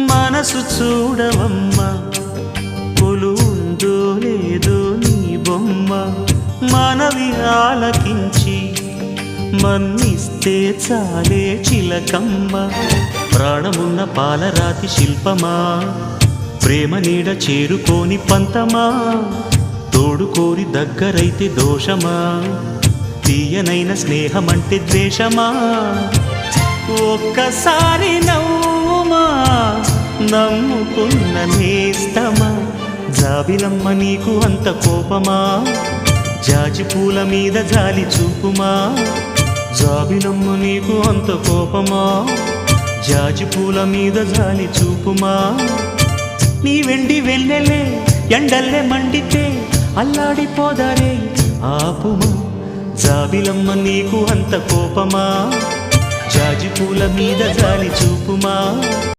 మనసు చూడవమ్మా కొలువుందో లేదో నీ బొమ్మ మనవి ఆలకించి మన్నిస్తే చాలే చిలకమ్మ ప్రాణమున్న పాలరాతి శిల్పమా ప్రేమ నీడ చేరుకోని పంతమా తోడుకోరి దగ్గరైతే దోషమా తీయనైన స్నేహమంటే ద్వేషమా ఒక్కసారి నవ్వుమా నమ్ముకున్న నేస్తమా జాబిలమ్మ నీకు అంత కోపమా జాజి పూల మీద జాలి చూపుమా జాబిలమ్మ నీకు అంత కోపమా జాజి పూల మీద జాలి చూపుమా నీ వెండి వెన్నెలే ఎండల్లే మండితే అల్లాడిపోదారే ఆపుమా జాబిలమ్మ నీకు అంత కోపమా జాజి పూల మీద జాలి చూపుమా